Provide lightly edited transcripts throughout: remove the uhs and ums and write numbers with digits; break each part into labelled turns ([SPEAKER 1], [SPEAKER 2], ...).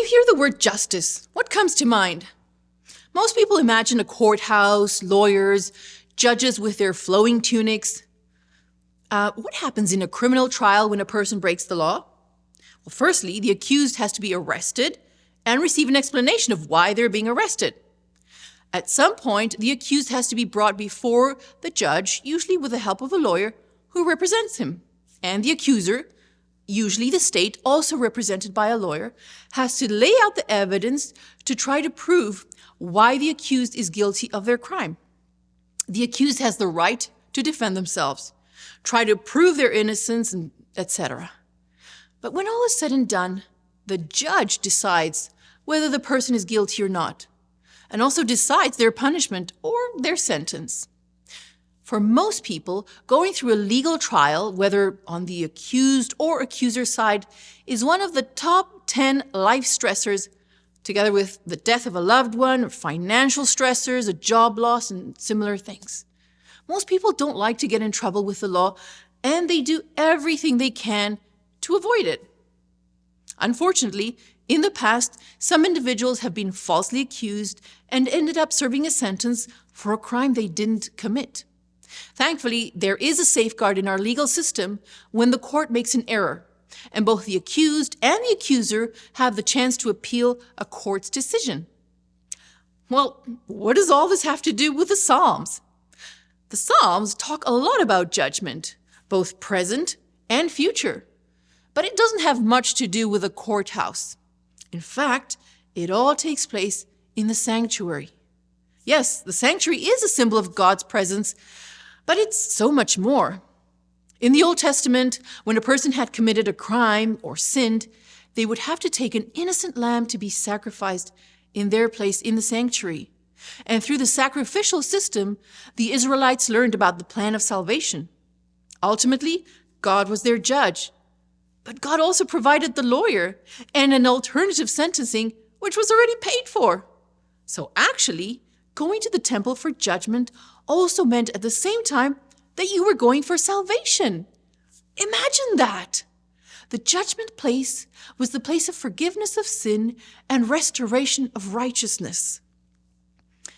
[SPEAKER 1] hear the word justice, what comes to mind? Most people imagine a courthouse, lawyers, judges with their flowing tunics. What happens in a criminal trial when a person breaks the law? Well, firstly, the accused has to be arrested and receive an explanation of why they're being arrested. At some point, the accused has to be brought before the judge, usually with the help of a lawyer who represents him. And the accuser, usually the state, also represented by a lawyer, has to lay out the evidence to try to prove why the accused is guilty of their crime. The accused has the right to defend themselves, try to prove their innocence, etc. But when all is said and done, the judge decides whether the person is guilty or not, and also decides their punishment or their sentence. For most people, going through a legal trial, whether on the accused or accuser side, is one of the top 10 life stressors, together with the death of a loved one, or financial stressors, a job loss, and similar things. Most people don't like to get in trouble with the law, and they do everything they can to avoid it. Unfortunately, in the past, some individuals have been falsely accused and ended up serving a sentence for a crime they didn't commit. Thankfully, there is a safeguard in our legal system when the court makes an error, and both the accused and the accuser have the chance to appeal a court's decision. Well, what does all this have to do with the Psalms? The Psalms talk a lot about judgment, both present and future, but it doesn't have much to do with a courthouse. In fact, it all takes place in the sanctuary. Yes, the sanctuary is a symbol of God's presence, but it's so much more. In the Old Testament, when a person had committed a crime or sinned, they would have to take an innocent lamb to be sacrificed in their place in the sanctuary. And through the sacrificial system, the Israelites learned about the plan of salvation. Ultimately, God was their judge. But God also provided the lawyer and an alternative sentencing, which was already paid for. So actually, going to the temple for judgment also meant at the same time that you were going for salvation. Imagine that! The judgment place was the place of forgiveness of sin and restoration of righteousness.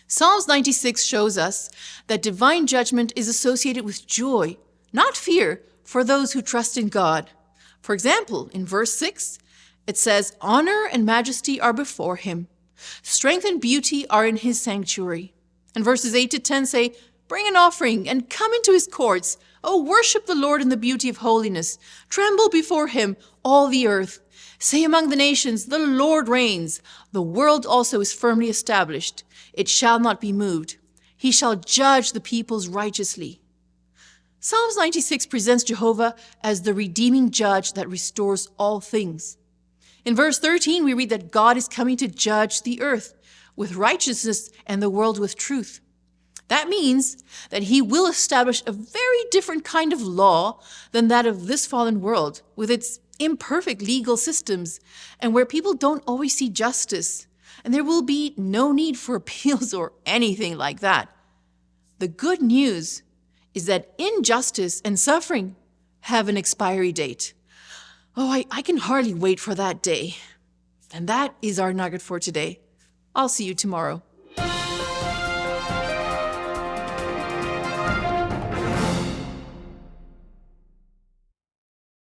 [SPEAKER 1] Psalms 96 shows us that divine judgment is associated with joy, not fear, for those who trust in God. For example, in verse 6, it says, "Honor and majesty are before him. Strength and beauty are in his sanctuary." And verses 8 to 10 say, "Bring an offering and come into his courts. Oh, worship the Lord in the beauty of holiness. Tremble before him, all the earth. Say among the nations, the Lord reigns. The world also is firmly established. It shall not be moved. He shall judge the peoples righteously." Psalms 96 presents Jehovah as the redeeming judge that restores all things. In verse 13, we read that God is coming to judge the earth with righteousness and the world with truth. That means that he will establish a very different kind of law than that of this fallen world, with its imperfect legal systems and where people don't always see justice, and there will be no need for appeals or anything like that. The good news is that injustice and suffering have an expiry date. Oh, I can hardly wait for that day. And that is our nugget for today. I'll see you tomorrow.